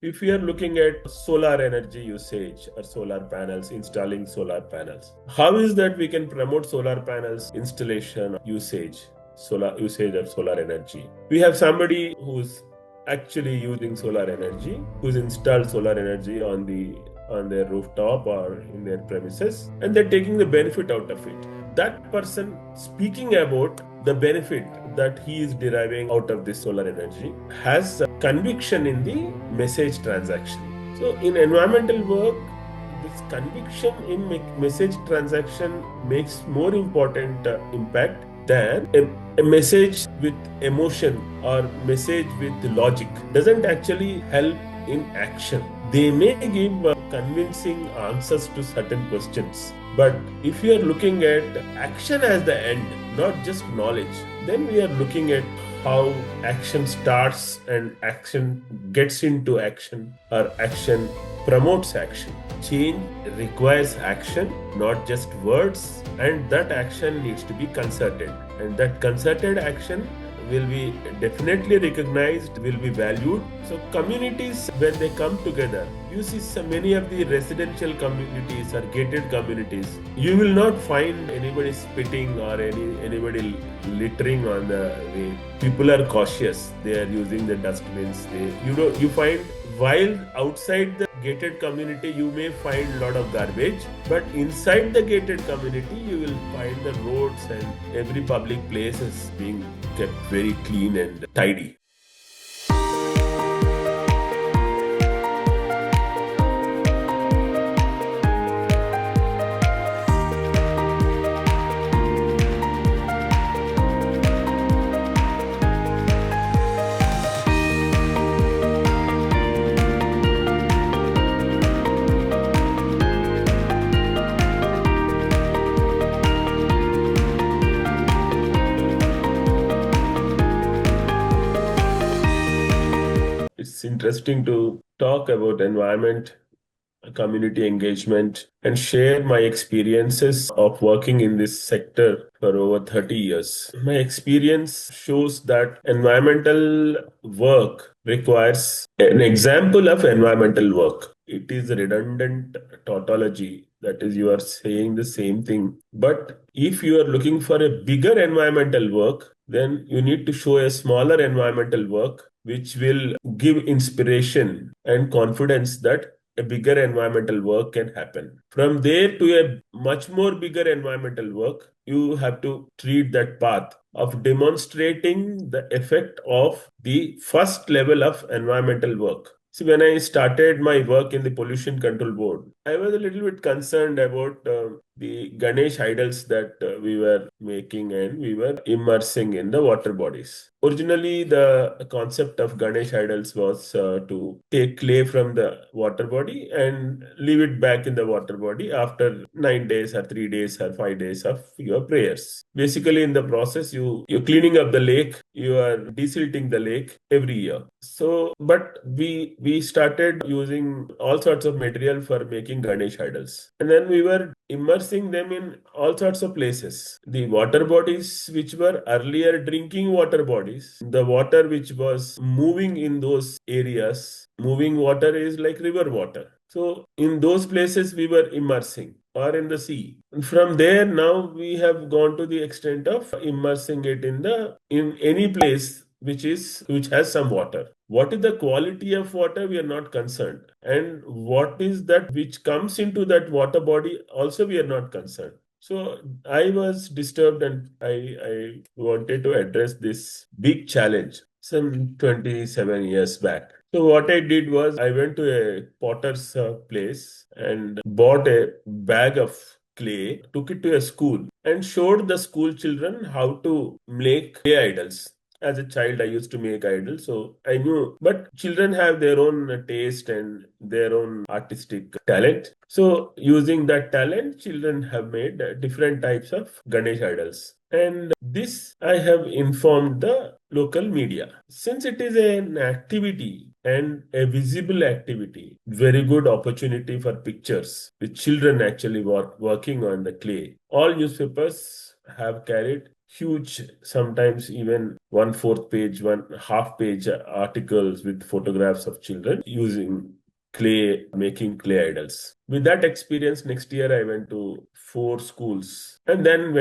If we are looking at solar energy usage or solar panels, installing solar panels, how is that we can promote solar panels installation solar usage of solar energy? We have somebody who's actually using solar energy, who's installed solar energy on their rooftop or in their premises, and they're taking the benefit out of it. That person speaking about the benefit that he is deriving out of this solar energy has a conviction in the message transaction. So in environmental work, this conviction in message transaction makes more important impact than a message with emotion or message with logic. Doesn't actually help in action. They may give convincing answers to certain questions, but if you are looking at action as the end, not just knowledge, then we are looking at how action starts and action gets into action, or action promotes action. Change requires action, not just words, and that action needs to be concerted. And that concerted action will be definitely recognized, will be valued. So communities, when they come together, you see so many of the residential communities or gated communities, you will not find anybody spitting or anybody littering on the way. People are cautious. They are using the dustbins. You find while outside the gated community you may find a lot of garbage, but inside the gated community you will find the roads and every public place is being kept very clean and tidy. It's interesting to talk about environment, community engagement, and share my experiences of working in this sector for over 30 years. My experience shows that environmental work requires an example of environmental work. It is a redundant tautology. That is, you are saying the same thing. But if you are looking for a bigger environmental work, then you need to show a smaller environmental work, which will give inspiration and confidence that a bigger environmental work can happen. From there to a much more bigger environmental work, you have to treat that path of demonstrating the effect of the first level of environmental work. See, when I started my work in the Pollution Control Board, I was a little bit concerned about the Ganesh idols that we were making and we were immersing in the water bodies. Originally, the concept of Ganesh idols was to take clay from the water body and leave it back in the water body after 9 days or 3 days or 5 days of your prayers. Basically, in the process, you're cleaning up the lake, you are desilting the lake every year. So, but we started using all sorts of material for making Ganesh idols, and then we were immersing them in all sorts of places. The water bodies, which were earlier drinking water bodies, the water which was moving in those areas, moving water is like river water. So in those places we were immersing, or in the sea. And from there, now we have gone to the extent of immersing it in any place which has some water. What is the quality of water? We are not concerned. And what is that which comes into that water body? Also, we are not concerned. So I was disturbed, and I wanted to address this big challenge some 27 years back. So what I did was I went to a potter's place and bought a bag of clay, took it to a school and showed the school children how to make clay idols. As a child, I used to make idols, so I knew. But children have their own taste and their own artistic talent. So, using that talent, children have made different types of Ganesh idols. And this I have informed the local media. Since it is an activity and a visible activity, very good opportunity for pictures with children actually working on the clay. All newspapers have carried huge, sometimes even 1/4 page, one half page articles with photographs of children using clay, making clay idols. With that experience, next year I went to 4 schools, and then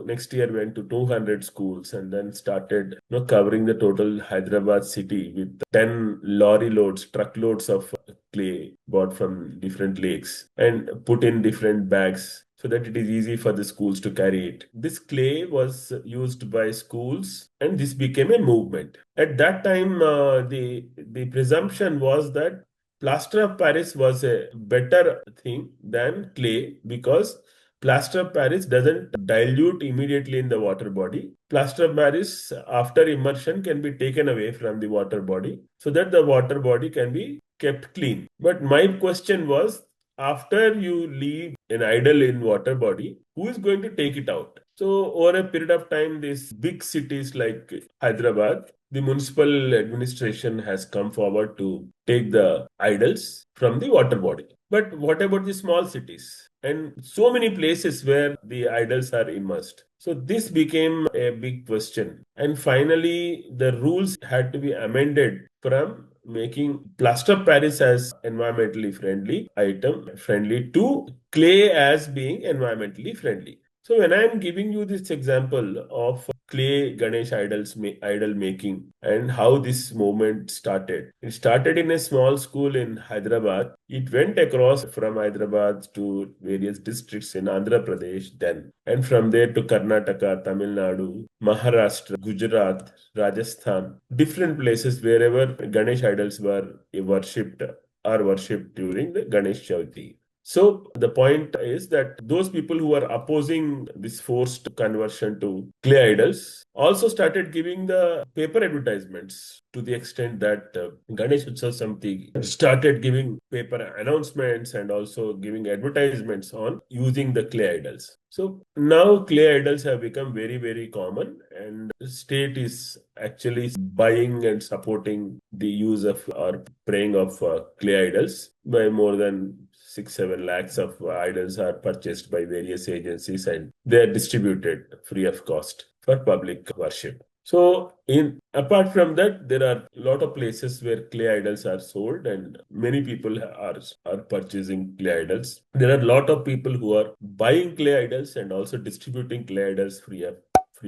next year went to 200 schools, and then started covering the total Hyderabad city with 10 lorry loads, truckloads of clay bought from different lakes and put in different bags so that it is easy for the schools to carry it. This clay was used by schools, and this became a movement. At that time, the presumption was that plaster of Paris was a better thing than clay because plaster of Paris doesn't dilute immediately in the water body. Plaster of Paris, after immersion, can be taken away from the water body so that the water body can be kept clean. But my question was, after you leave an idol in water body, who is going to take it out? So over a period of time, these big cities like Hyderabad, the municipal administration has come forward to take the idols from the water body. But what about the small cities? And so many places where the idols are immersed. So this became a big question. And finally, the rules had to be amended from making plaster of Paris as environmentally friendly item, friendly to clay as being environmentally friendly. So when I am giving you this example of clay Ganesh idol making and how this movement started, it started in a small school in Hyderabad. It went across from Hyderabad to various districts in Andhra Pradesh then, and from there to Karnataka, Tamil Nadu, Maharashtra, Gujarat, Rajasthan, different places wherever Ganesh idols were worshipped or worshipped during the Ganesh Chavithi. So the point is that those people who are opposing this forced conversion to clay idols also started giving the paper advertisements to the extent that Ganesh Utsav Samiti started giving paper announcements and also giving advertisements on using the clay idols. So now clay idols have become very, very common, and the state is actually buying and supporting the use of or praying of clay idols by more than 6-7 lakhs of idols are purchased by various agencies and they are distributed free of cost for public worship. So, in apart from that, there are a lot of places where clay idols are sold, and many people are purchasing clay idols. There are a lot of people who are buying clay idols and also distributing clay idols free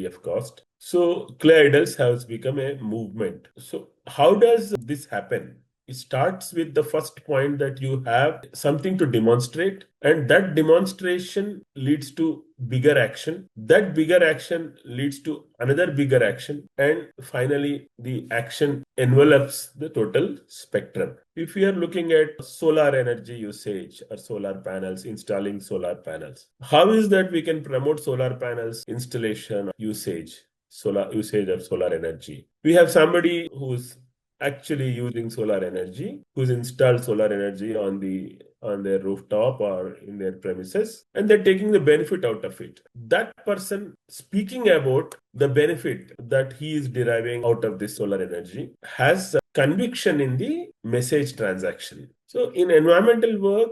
of cost. So, clay idols has become a movement. So, how does this happen? It starts with the first point that you have something to demonstrate, and that demonstration leads to bigger action. That bigger action leads to another bigger action, and finally, the action envelops the total spectrum. If we are looking at solar energy usage or solar panels, installing solar panels, how is that we can promote solar panels installation usage? Solar usage of solar energy. We have somebody who's actually using solar energy, who's installed solar energy on their rooftop or in their premises, and they're taking the benefit out of it. That person speaking about the benefit that he is deriving out of this solar energy has conviction in the message transaction. So in environmental work,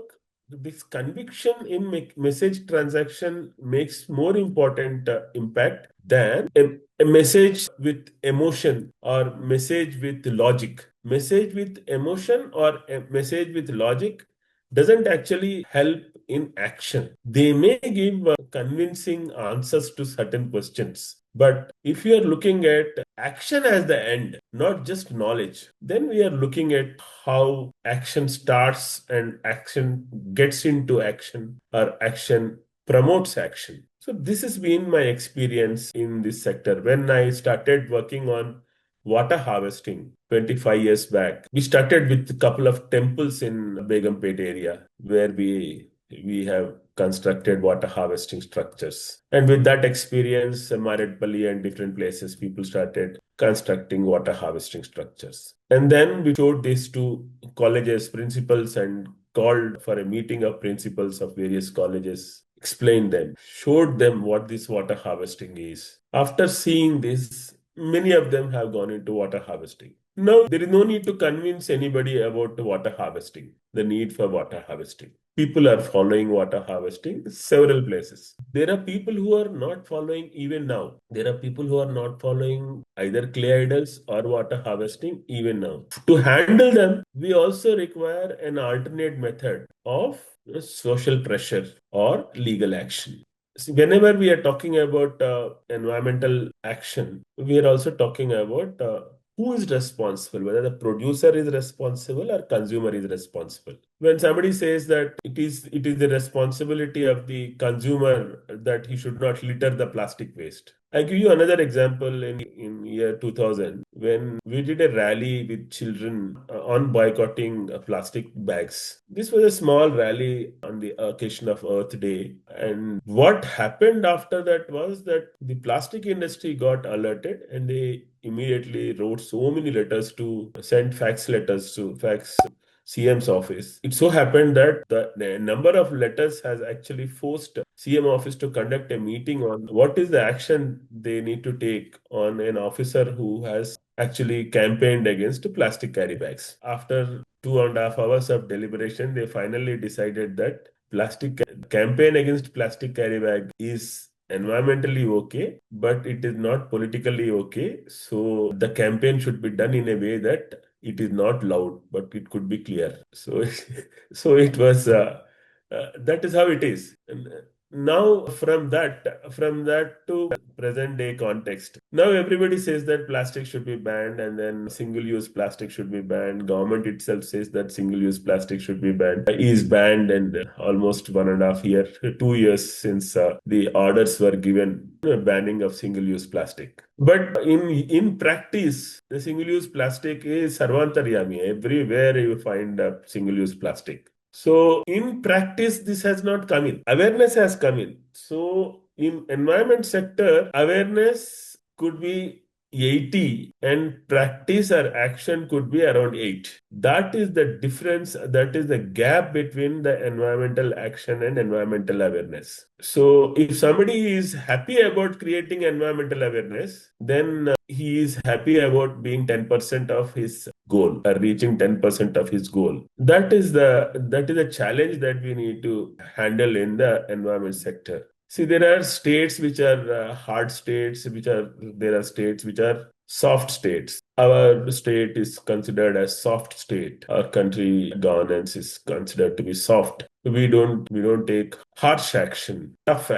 this conviction in message transaction makes more important impact than a message with emotion or message with logic. Message with emotion or a message with logic doesn't actually help in action. They may give convincing answers to certain questions. But if you are looking at action as the end, not just knowledge, then we are looking at how action starts and action gets into action or action promotes action. So this has been my experience in this sector. When I started working on water harvesting 25 years back, we started with a couple of temples in Begumpet area where we have constructed water harvesting structures. And with that experience, Maredpalli and different places, people started constructing water harvesting structures. And then we showed this to colleges, principals, and called for a meeting of principals of various colleges, explained them, showed them what this water harvesting is. After seeing this, many of them have gone into water harvesting. Now, there is no need to convince anybody about water harvesting, the need for water harvesting. People are following water harvesting several places. There are people who are not following even now. There are people who are not following either clay idols or water harvesting even now. To handle them, we also require an alternate method of social pressure or legal action. See, whenever we are talking about environmental action, we are also talking about who is responsible, whether the producer is responsible or consumer is responsible. When somebody says that it is the responsibility of the consumer that he should not litter the plastic waste. I give you another example in year 2000 when we did a rally with children on boycotting plastic bags. This was a small rally on the occasion of Earth Day. And what happened after that was that the plastic industry got alerted and they immediately wrote so many letters to send fax letters to fax CM's office. It so happened that the number of letters has actually forced CM office to conduct a meeting on what is the action they need to take on an officer who has actually campaigned against plastic carry bags. After 2.5 hours of deliberation, they finally decided that plastic campaign against plastic carry bag is environmentally okay, but it is not politically okay. So the campaign should be done in a way that it is not loud, but it could be clear. So, so it was. That is how it is. And now, from that to present day context. Now everybody says that plastic should be banned, and then single-use plastic should be banned. Government itself says that single-use plastic should be banned. Is banned, and almost 1.5 year, 2 years since the orders were given banning of single-use plastic. But in practice, the single-use plastic is sarvantaryami. Everywhere you find single-use plastic. So in practice, this has not come in. Awareness has come in. So in environment sector, awareness could be 80 and practice or action could be around 8. That is the difference. That is the gap between the environmental action and environmental awareness. So if somebody is happy about creating environmental awareness, then he is happy about being 10% of his goal or reaching 10% of his goal. That is the challenge that we need to handle in the environment sector. See, there are states which are hard states, there are states which are soft states. Our state is considered as soft state. Our country governance is considered to be soft. We don't take harsh action, tough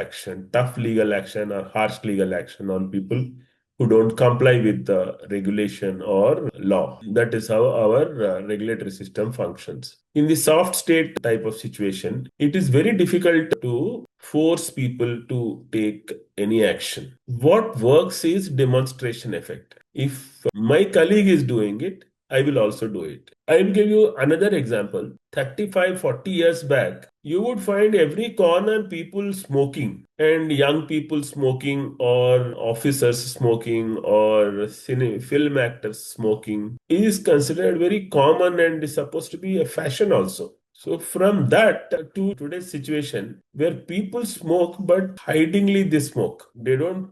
legal action or harsh legal action on people who don't comply with the regulation or law. That is how our regulatory system functions. In the soft state type of situation, it is very difficult to force people to take any action. What works is demonstration effect. If my colleague is doing it, I will also do it. I will give you another example. 35, 40 years back, you would find every corner people smoking and young people smoking or officers smoking or film actors smoking is considered very common and is supposed to be a fashion also. So from that to today's situation where people smoke but hidingly they smoke. They don't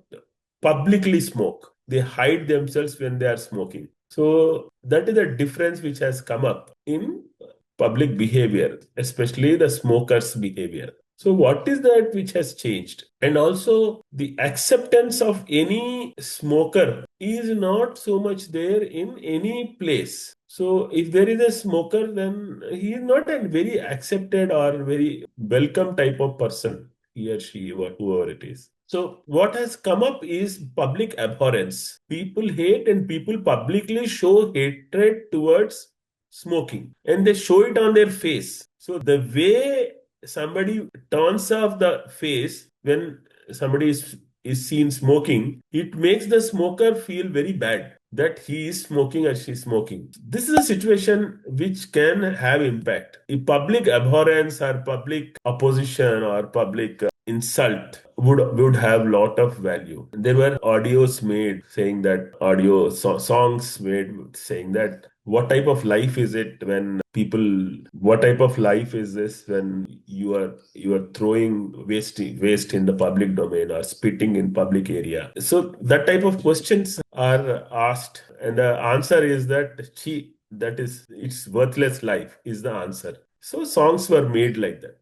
publicly smoke. They hide themselves when they are smoking. So that is the difference which has come up in public behavior, especially the smokers' behavior. So, what is that which has changed? And also, the acceptance of any smoker is not so much there in any place. So, if there is a smoker, then he is not a very accepted or very welcome type of person, he or she, whoever it is. So, what has come up is public abhorrence. People hate and people publicly show hatred towards smoking and they show it on their face. So, the way somebody turns off the face when somebody is seen smoking, it makes the smoker feel very bad that he is smoking or she is smoking. This is a situation which can have impact. If public abhorrence or public opposition or public insult would have lot of value. There were audios made saying that songs made saying that what type of life is it when what type of life is this when you are throwing waste in the public domain or spitting in public area? So that type of questions are asked, and the answer is that it's worthless life is the answer. So songs were made like that.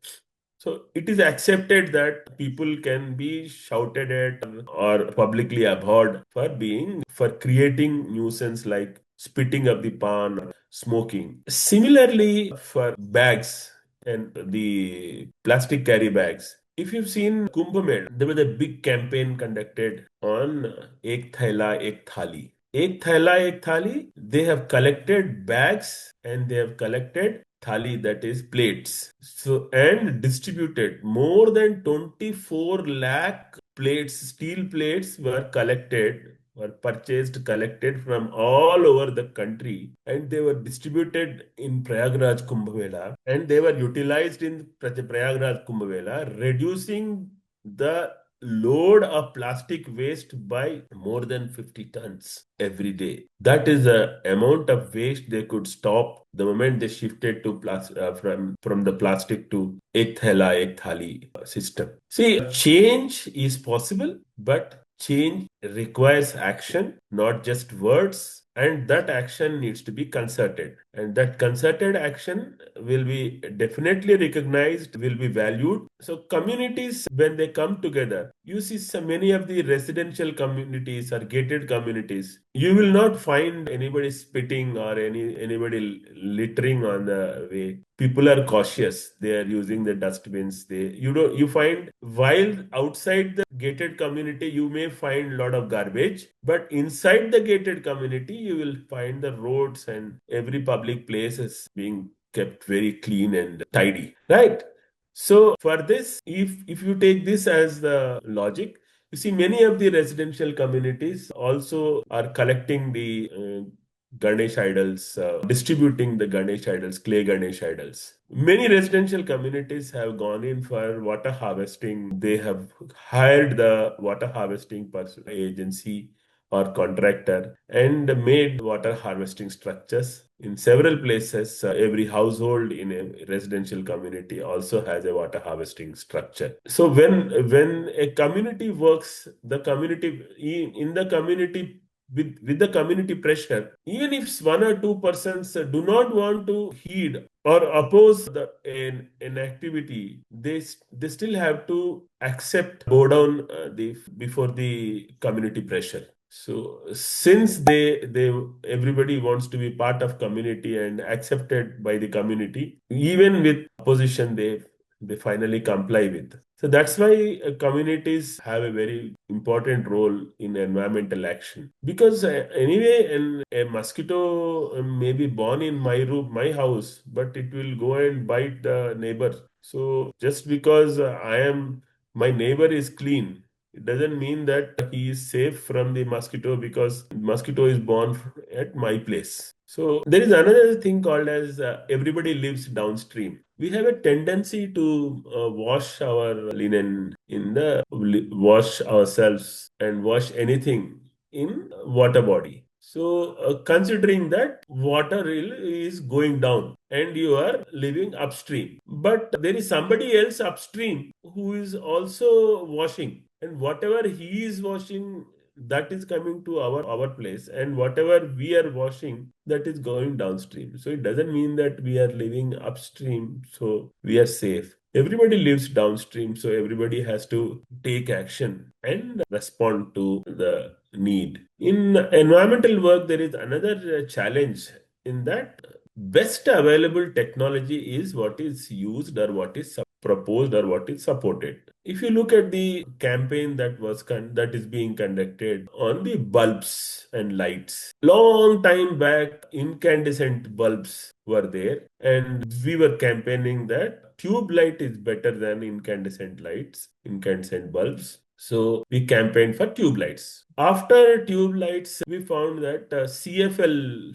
So it is accepted that people can be shouted at or publicly abhorred for creating nuisance like spitting up the pan or smoking. Similarly, for bags and the plastic carry bags. If you've seen Kumbh Mela, there was a big campaign conducted on Ek Thaila Ek Thali. Ek Thaila Ek Thali, they have collected bags and they have collected thali, that is plates. So, and distributed more than 24 lakh plates, steel plates were purchased, collected from all over the country, and they were distributed in Prayagraj Kumbh Mela, and they were utilized in Prayagraj Kumbh Mela, reducing the load of plastic waste by more than 50 tons every day. That is the amount of waste they could stop the moment they shifted to from the plastic to ek thela ek thali system. See, change is possible, but change requires action, not just words. And that action needs to be concerted. And that concerted action will be definitely recognized, will be valued. So communities, when they come together, you see so many of the residential communities or gated communities, you will not find anybody spitting or anybody littering on the way. People are cautious. They are using the dustbins. You find while outside the gated community you may find a lot of garbage, but inside the gated community you will find the roads and every public place is being kept very clean and tidy, right? So for this, if you take this as the logic, you see many of the residential communities also are collecting the Ganesh idols, distributing the Ganesh idols, clay Ganesh idols. Many residential communities have gone in for water harvesting. They have hired the water harvesting agency or contractor and made water harvesting structures. In several places, every household in a residential community also has a water harvesting structure. So when a community works, the community in the community with the community pressure, even if one or two persons do not want to heed or oppose an activity, they still have to accept, bow down before the community pressure. So since they everybody wants to be part of community and accepted by the community, even with opposition, they finally comply with. So that's why communities have a very important role in environmental action. Because anyway, a mosquito may be born in my room, my house, but it will go and bite the neighbor. So just because my neighbor is clean, it doesn't mean that he is safe from the mosquito because mosquito is born at my place. So there is another thing called as everybody lives downstream. We have a tendency to wash our linen wash ourselves and wash anything in water body. So considering that water is going down and you are living upstream, but there is somebody else upstream who is also washing, and whatever he is washing, that is coming to our place, and whatever we are washing, that is going downstream. So it doesn't mean that we are living upstream so we are safe. Everybody lives downstream, so everybody has to take action and respond to the need. In environmental work, there is another challenge in that best available technology is what is used or what is proposed or what is supported. If you look at the campaign that is being conducted on the bulbs and lights, long time back, incandescent bulbs were there, and we were campaigning that tube light is better than incandescent bulbs. So we campaigned for tube lights. After tube lights, we found that CFL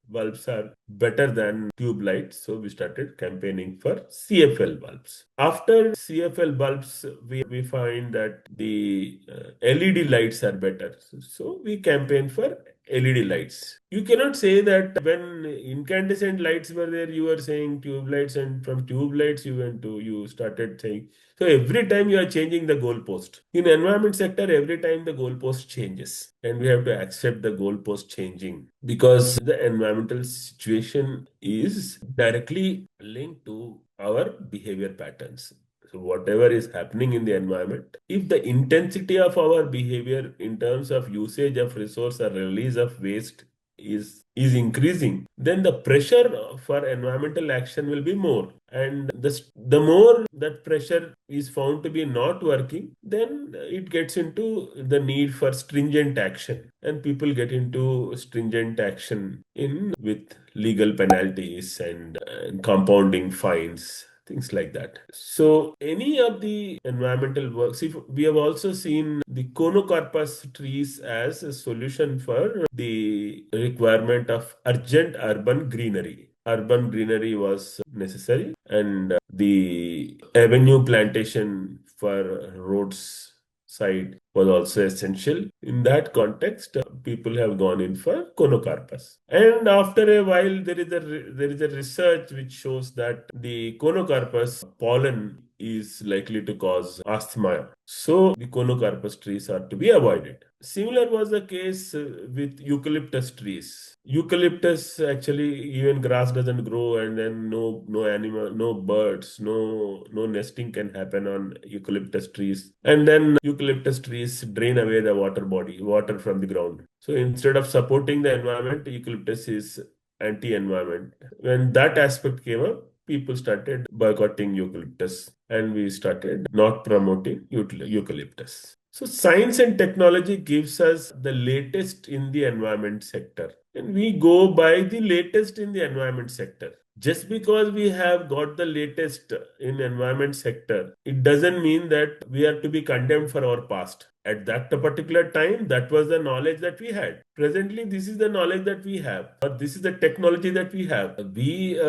bulbs are better than tube lights. So we started campaigning for CFL bulbs. After CFL bulbs, we find that the LED lights are better. So we campaign for LED lights. You cannot say that when incandescent lights were there, you were saying tube lights, and from tube lights you started saying. So every time you are changing the goalpost. In environment sector, every time the goalpost changes, and we have to accept the goalpost changing because the environmental situation is directly linked to our behavior patterns. So whatever is happening in the environment, if the intensity of our behavior in terms of usage of resource or release of waste is increasing, then the pressure for environmental action will be more. And the more that pressure is found to be not working, then it gets into the need for stringent action. And people get into stringent action in with legal penalties and compounding fines, things like that. So any of the environmental works, if we have also seen the conocorpus trees as a solution for the requirement of urgent urban greenery. Urban greenery was necessary, and the avenue plantation for roads side was also essential. In that context, people have gone in for conocarpus. And after a while, there is a research which shows that the conocarpus pollen is likely to cause asthma. So the conocarpus trees are to be avoided. Similar was the case with eucalyptus trees. Eucalyptus, actually, even grass doesn't grow, and then no animal, no birds, no nesting can happen on eucalyptus trees. And then eucalyptus trees drain away the water from the ground. So instead of supporting the environment, eucalyptus is anti-environment. When that aspect came up, people started boycotting eucalyptus, and we started not promoting eucalyptus. So science and technology gives us the latest in the environment sector, and we go by the latest in the environment sector. Just because we have got the latest in environment sector, it doesn't mean that we are to be condemned for our past. At that particular time, that was the knowledge that we had. Presently, this is the knowledge that we have, or this is the technology that we have. We,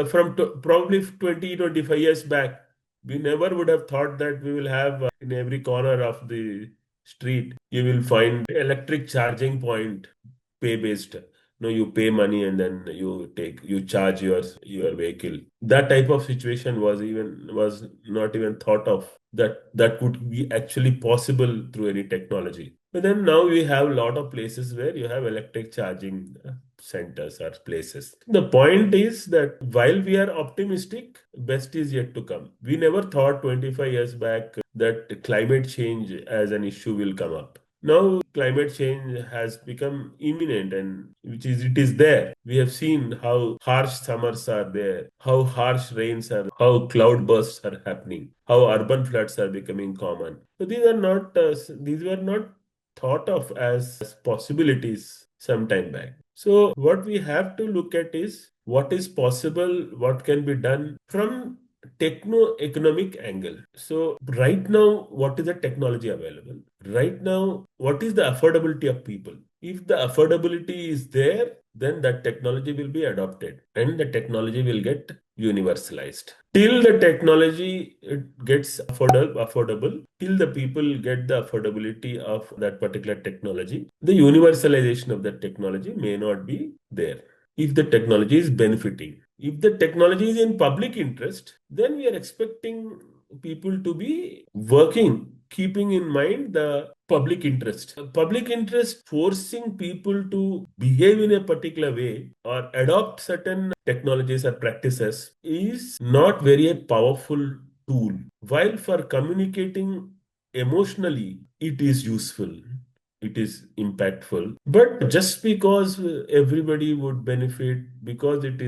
probably 20, 25 years back, we never would have thought that we will have in every corner of the street, you will find electric charging point, pay based. No, you pay money and then you charge your vehicle. That type of situation was not even thought of, that could be actually possible through any technology. But then now we have a lot of places where you have electric charging centers or places. The point is that while we are optimistic, best is yet to come. We never thought 25 years back that climate change as an issue will come up. Now climate change has become imminent, and it is there. We have seen how harsh summers are there, how harsh rains are, how cloud bursts are happening, how urban floods are becoming common. So these were not thought of as possibilities some time back. So what we have to look at is what is possible, what can be done from techno-economic angle. So right now, what is the technology available? Right now, what is the affordability of people? If the affordability is there, then that technology will be adopted and the technology will get universalized. Till the technology it gets affordable, till the people get the affordability of that particular technology, the universalization of that technology may not be there if the technology is benefiting. If the technology is in public interest, then we are expecting people to be working, keeping in mind the public interest. Public interest forcing people to behave in a particular way or adopt certain technologies or practices is not very a powerful tool. While for communicating emotionally, it is useful, it is impactful, but just because everybody would benefit, because it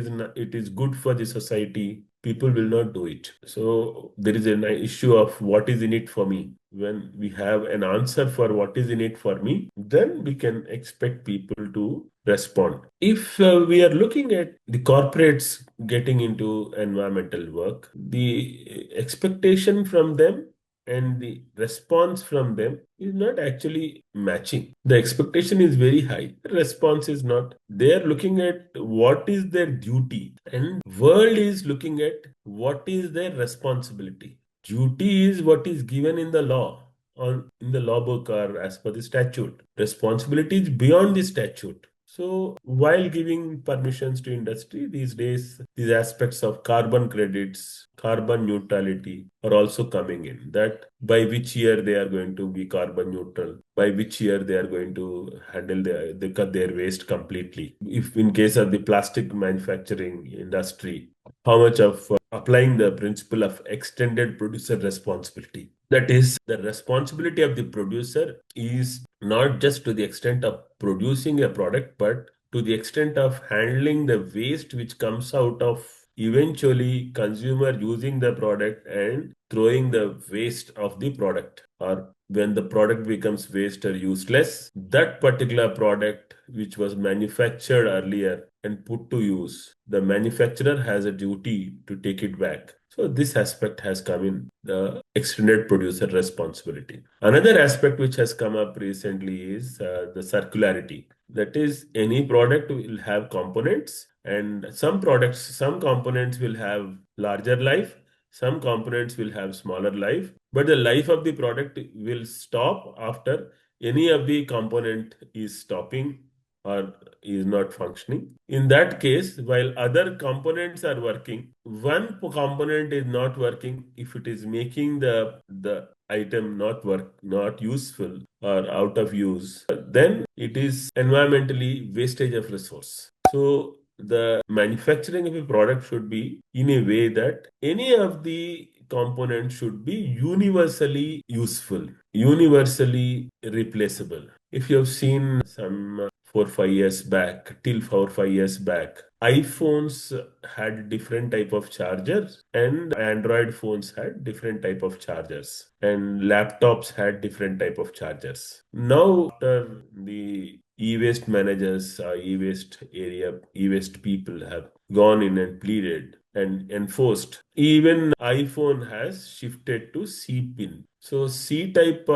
is good for the society, people will not do it. So there is an issue of what is in it for me. When we have an answer for what is in it for me, then we can expect people to respond. If we are looking at the corporates getting into environmental work, the expectation from them and the response from them is not actually matching. The expectation is very high. The response is not. They are looking at what is their duty, and world is looking at what is their responsibility. Duty is what is given in the law, or in the law book, or as per the statute. Responsibility is beyond the statute. So while giving permissions to industry these days, these aspects of carbon credits, carbon neutrality are also coming in. That by which year they are going to be carbon neutral, by which year they are going to handle they cut their waste completely. If in case of the plastic manufacturing industry, how much of applying the principle of extended producer responsibility. That is, the responsibility of the producer is not just to the extent of producing a product, but to the extent of handling the waste which comes out of eventually consumer using the product and throwing the waste of the product, or when the product becomes waste or useless, that particular product which was manufactured earlier and put to use, the manufacturer has a duty to take it back. So this aspect has come in the extended producer responsibility. Another aspect which has come up recently is the circularity. That is, any product will have components, and some components will have larger life, some components will have smaller life, but the life of the product will stop after any of the component is stopping or is not functioning. In that case, while other components are working, one component is not working. If it is making the item not useful or out of use, then it is environmentally wastage of resource. So the manufacturing of a product should be in a way that any of the components should be universally useful, universally replaceable. If you have seen some 4 5 years back, till 4 5 years back, iPhones had different type of chargers, and Android phones had different type of chargers, and laptops had different type of chargers. Now, after the e-waste managers, e-waste people have gone in and pleaded and enforced, even iPhone has shifted to C pin. So C type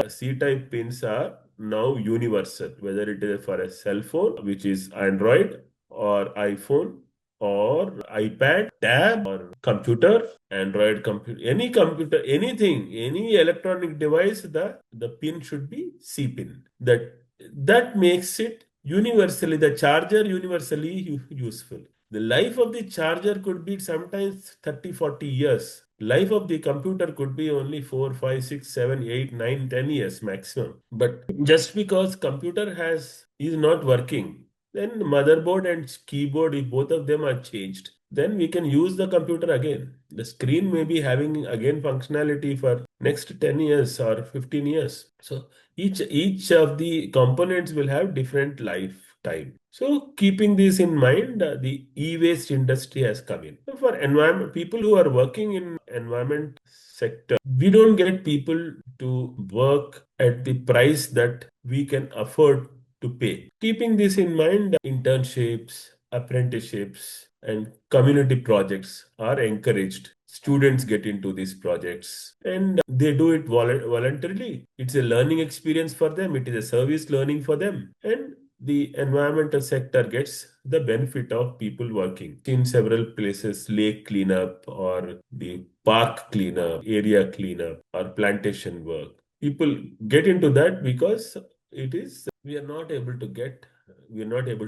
pins are now universal, whether it is for a cell phone, which is Android, or iPhone, or iPad, tab, or computer, Android computer, anything, any electronic device, the pin should be C pin. That makes it universally, the charger universally useful. The life of the charger could be sometimes 30 40 years. Life of the computer could be only 4 5 6 7 8 9 10 years maximum. But just because computer is not working, then motherboard and keyboard, if both of them are changed, then we can use the computer again. The screen may be having again functionality for next 10 years or 15 years. So each of the components will have different lifetime. So keeping this in mind, the e-waste industry has come in. So for environment, people who are working in environment sector, we don't get people to work at the price that we can afford to pay. Keeping this in mind, internships, apprenticeships, and community projects are encouraged. Students get into these projects and they do it voluntarily. It's a learning experience for them, it is a service learning for them, and the environmental sector gets the benefit of people working. In several places, lake cleanup or the park cleanup, area cleanup, or plantation work. People get into that because it is we are not able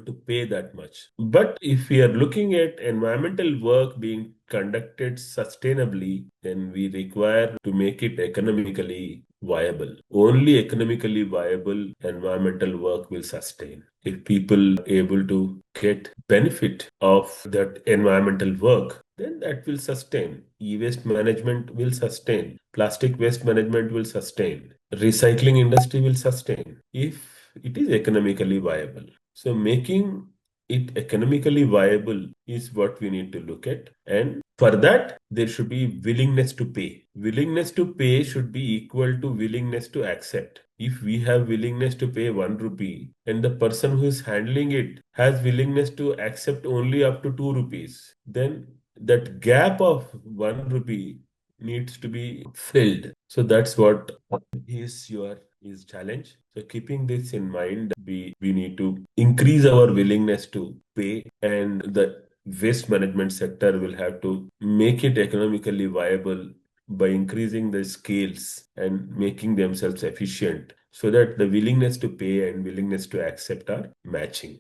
to pay that much. But if we are looking at environmental work being conducted sustainably, then we require to make it economically viable. Only economically viable environmental work will sustain. If people are able to get benefit of that environmental work, then that will sustain. E-waste management will sustain. Plastic waste management will sustain. Recycling industry will sustain if it is economically viable. So making it economically viable is what we need to look at. And for that, there should be willingness to pay. Willingness to pay should be equal to willingness to accept. If we have willingness to pay 1 rupee and the person who is handling it has willingness to accept only up to 2 rupees, then that gap of 1 rupee needs to be filled. So that's what is challenge. So keeping this in mind, we need to increase our willingness to pay, and the waste management sector will have to make it economically viable by increasing the scales and making themselves efficient so that the willingness to pay and willingness to accept are matching.